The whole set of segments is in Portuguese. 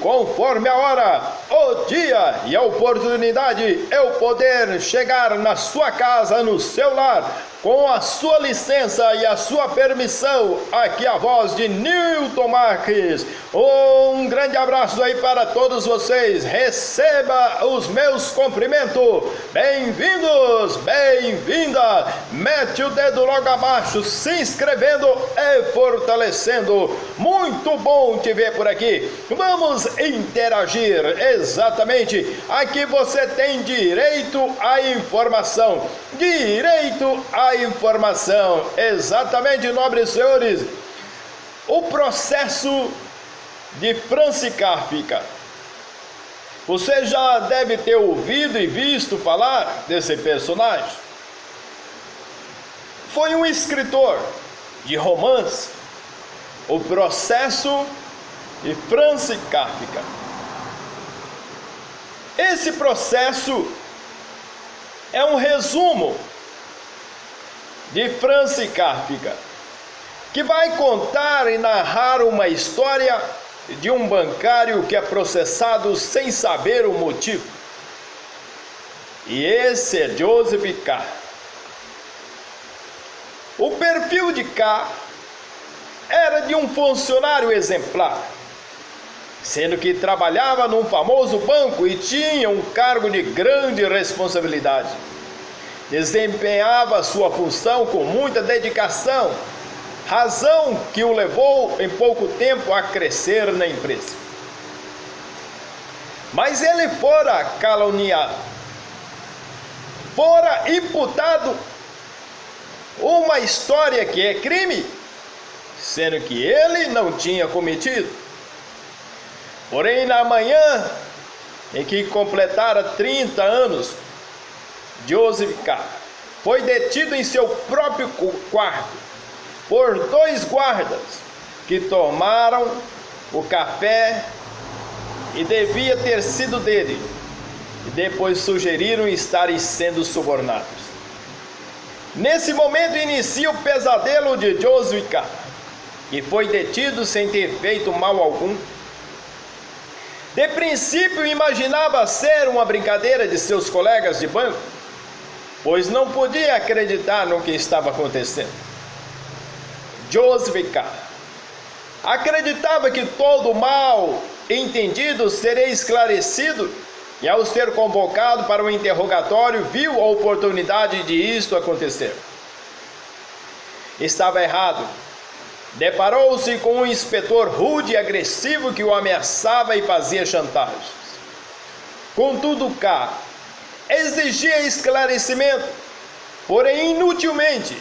Conforme a hora, o dia e a oportunidade, eu poder chegar na sua casa, no seu lar, com a sua licença e a sua permissão, aqui a voz de Newton Marques. Um grande abraço aí para todos vocês, receba os meus cumprimentos, bem-vindos, bem-vinda, mete o dedo logo abaixo, se inscrevendo e fortalecendo, muito bom te ver por aqui, vamos interagir, exatamente, aqui você tem direito à informação, exatamente, nobres senhores, o processo de Franz Kafka. Você já deve ter ouvido e visto falar desse personagem. Foi um escritor de romance, o processo de Franz Kafka. Esse processo é um resumo de Franz Kafka, que vai contar e narrar uma história de um bancário que é processado sem saber o motivo. E esse é Joseph K. O perfil de K era de um funcionário exemplar, sendo que trabalhava num famoso banco e tinha um cargo de grande responsabilidade. Desempenhava sua função com muita dedicação, razão que o levou em pouco tempo a crescer na empresa. Mas ele fora caluniado, fora imputado uma história que é crime, sendo que ele não tinha cometido. Porém, na manhã em que completara 30 anos, Joseph K. foi detido em seu próprio quarto por 2 guardas que tomaram o café e devia ter sido dele, e depois sugeriram estarem sendo subornados. Nesse momento inicia o pesadelo de Joseph K., que foi detido sem ter feito mal algum. De princípio imaginava ser uma brincadeira de seus colegas de banco, pois não podia acreditar no que estava acontecendo. Joseph K. acreditava que todo o mal entendido seria esclarecido, e ao ser convocado para o interrogatório, viu a oportunidade de isto acontecer. Estava errado. Deparou-se com um inspetor rude e agressivo que o ameaçava e fazia chantagens. Contudo, K. exigia esclarecimento, porém inutilmente,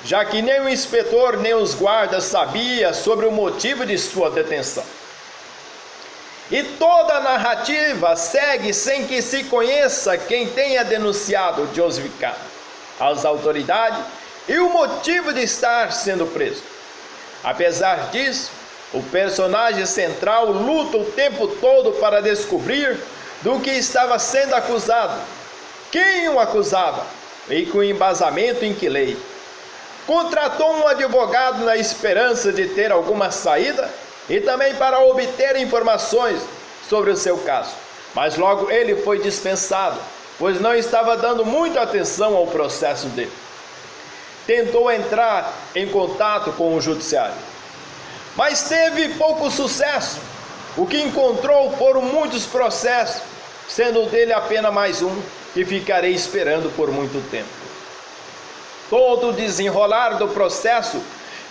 já que nem o inspetor nem os guardas sabiam sobre o motivo de sua detenção. E toda a narrativa segue sem que se conheça quem tenha denunciado Joseph K. às autoridades e o motivo de estar sendo preso. Apesar disso, o personagem central luta o tempo todo para descobrir do que estava sendo acusado, quem o acusava e com embasamento em que lei. Contratou um advogado na esperança de ter alguma saída e também para obter informações sobre o seu caso, mas logo ele foi dispensado, pois não estava dando muita atenção ao processo dele. Tentou entrar em contato com o judiciário, mas teve pouco sucesso. O que encontrou foram muitos processos, sendo dele apenas mais um, que ficarei esperando por muito tempo. Todo o desenrolar do processo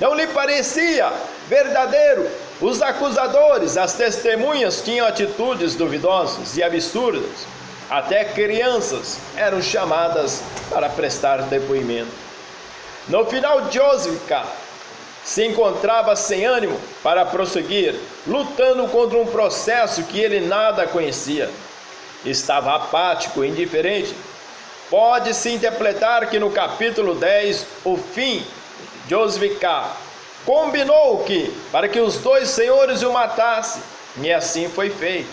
não lhe parecia verdadeiro. Os acusadores, as testemunhas tinham atitudes duvidosas e absurdas. Até crianças eram chamadas para prestar depoimento. No final, Joseph K. se encontrava sem ânimo para prosseguir, lutando contra um processo que ele nada conhecia. Estava apático, indiferente. Pode-se interpretar que no capítulo 10, o fim, Joseph K. combinou que, para que os 2 senhores o matassem, e assim foi feito.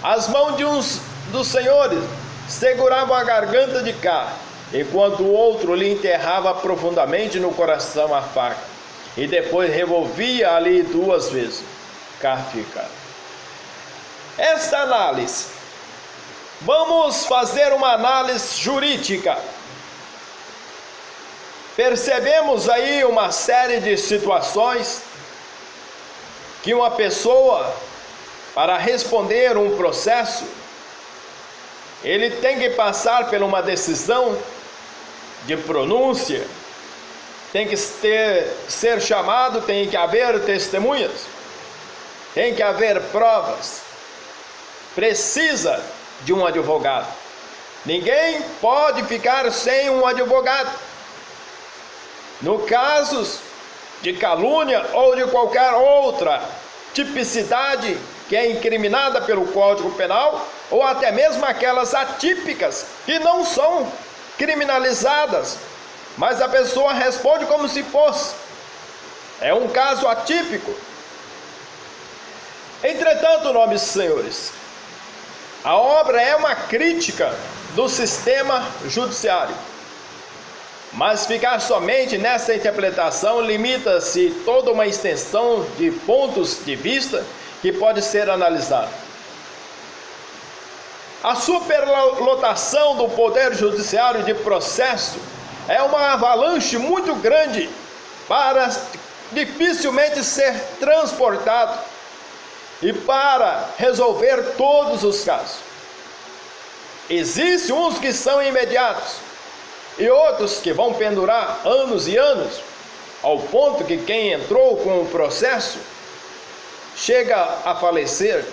As mãos de uns dos senhores seguravam a garganta de K, enquanto o outro lhe enterrava profundamente no coração a faca, e depois revolvia ali 2 vezes. Kafka. esta análise. Vamos fazer uma análise jurídica. Percebemos aí uma série de situações que uma pessoa, para responder um processo, ele tem que passar por uma decisão de pronúncia, tem que ser chamado, tem que haver testemunhas, tem que haver provas, precisa de um advogado. Ninguém pode ficar sem um advogado. No caso de calúnia ou de qualquer outra tipicidade que é incriminada pelo Código Penal, ou até mesmo aquelas atípicas que não são criminalizadas, mas a pessoa responde como se fosse. É um caso atípico. Entretanto, nobres senhores, a obra é uma crítica do sistema judiciário. Mas ficar somente nessa interpretação limita-se toda uma extensão de pontos de vista que pode ser analisada. A superlotação do Poder Judiciário de processo é uma avalanche muito grande para dificilmente ser transportado e para resolver todos os casos. Existem uns que são imediatos e outros que vão pendurar anos e anos, ao ponto que quem entrou com o processo chega a falecer.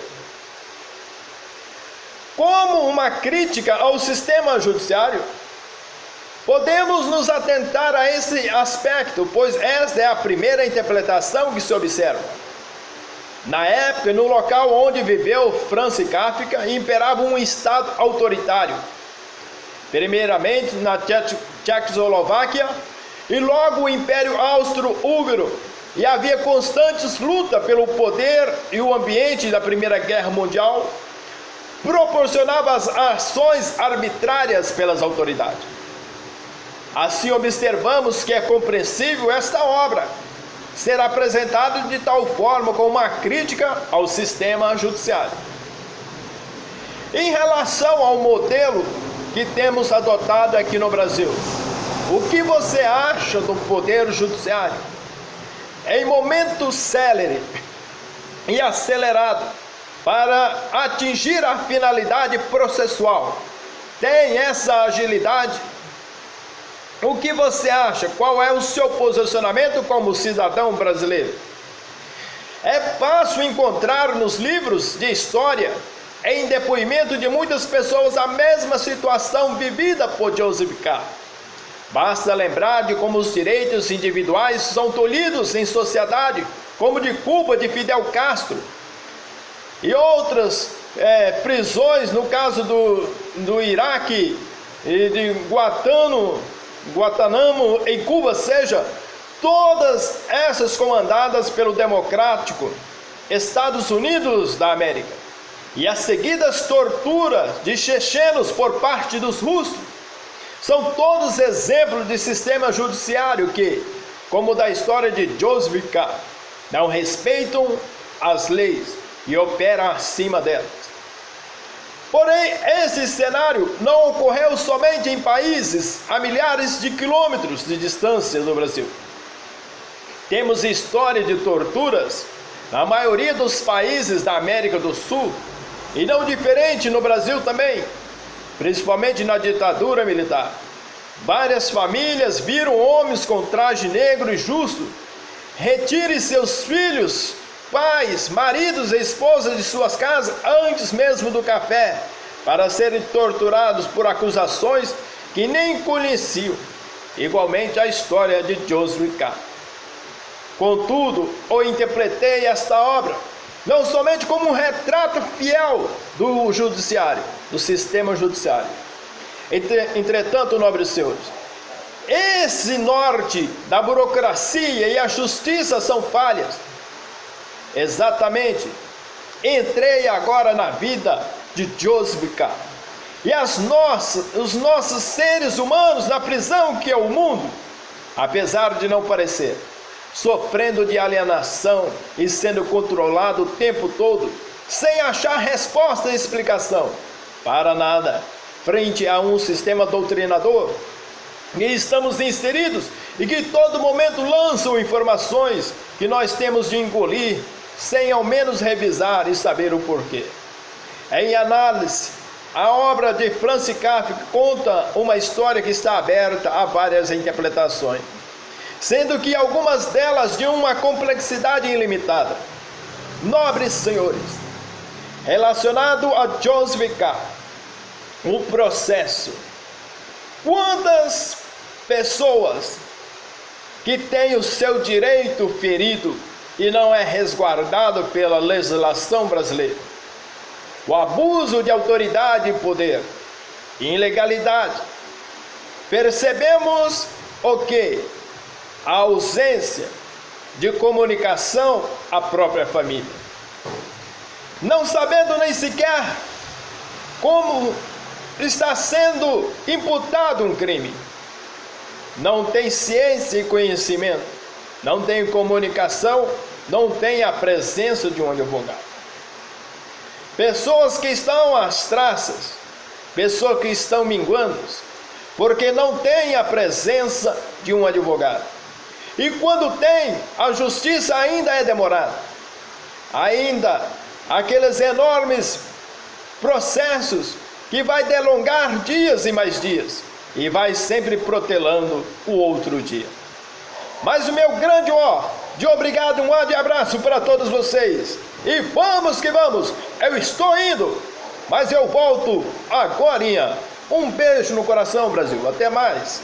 Como uma crítica ao sistema judiciário, podemos nos atentar a esse aspecto, pois esta é a primeira interpretação que se observa. Na época e no local onde viveu França Kafka, imperava um Estado autoritário. Primeiramente na Tchecoslováquia e logo o Império Austro-Húngaro, e havia constantes lutas pelo poder, e o ambiente da Primeira Guerra Mundial proporcionava as ações arbitrárias pelas autoridades. Assim observamos que é compreensível esta obra ser apresentada de tal forma como uma crítica ao sistema judiciário. Em relação ao modelo que temos adotado aqui no Brasil, o que você acha do Poder Judiciário? Em momento célere e acelerado para atingir a finalidade processual, tem essa agilidade? O que você acha? Qual é o seu posicionamento como cidadão brasileiro? É fácil encontrar nos livros de história, em depoimento de muitas pessoas, a mesma situação vivida por Joseph K. Basta lembrar de como os direitos individuais são tolhidos em sociedade, como de Cuba, de Fidel Castro, e outras prisões, no caso do Iraque e de Guantánamo em Cuba, seja, todas essas comandadas pelo democrático Estados Unidos da América, e as seguidas torturas de chechenos por parte dos russos, são todos exemplos de sistema judiciário que, como da história de Joseph K., não respeitam as leis e operam acima delas. Porém, esse cenário não ocorreu somente em países a milhares de quilômetros de distância do Brasil. Temos história de torturas na maioria dos países da América do Sul, e não diferente no Brasil também, principalmente na ditadura militar. Várias famílias viram homens com traje negro e justo retirem seus filhos, pais, maridos e esposas de suas casas antes mesmo do café, para serem torturados por acusações que nem conheciam. Igualmente a história de Joseph K. Contudo, eu interpretei esta obra não somente como um retrato fiel do judiciário, do sistema judiciário. Entretanto, nobres senhores, esse norte da burocracia e a justiça são falhas. Exatamente, entrei agora na vida de Joseph K. E os nossos seres humanos na prisão que é o mundo, apesar de não parecer, sofrendo de alienação e sendo controlado o tempo todo sem achar resposta e explicação para nada, frente a um sistema doutrinador que estamos inseridos e que todo momento lançam informações que nós temos de engolir, sem ao menos revisar e saber o porquê. Em análise, a obra de Francis Kafka conta uma história que está aberta a várias interpretações, sendo que algumas delas de uma complexidade ilimitada. Nobres senhores, relacionado a Joseph K., o processo. Quantas pessoas que têm o seu direito ferido e não é resguardado pela legislação brasileira? O abuso de autoridade e poder, ilegalidade. Percebemos o que? A ausência de comunicação à própria família. Não sabendo nem sequer como está sendo imputado um crime. Não tem ciência e conhecimento, não tem comunicação, não tem a presença de um advogado. Pessoas que estão às traças, pessoas que estão minguando, porque não tem a presença de um advogado. E quando tem, a justiça ainda é demorada. Ainda aqueles enormes processos que vai delongar dias e mais dias, e vai sempre protelando o outro dia. Mas o meu grande de obrigado, um de abraço para todos vocês. E vamos que vamos, eu estou indo, mas eu volto agorinha. Um beijo no coração, Brasil, até mais.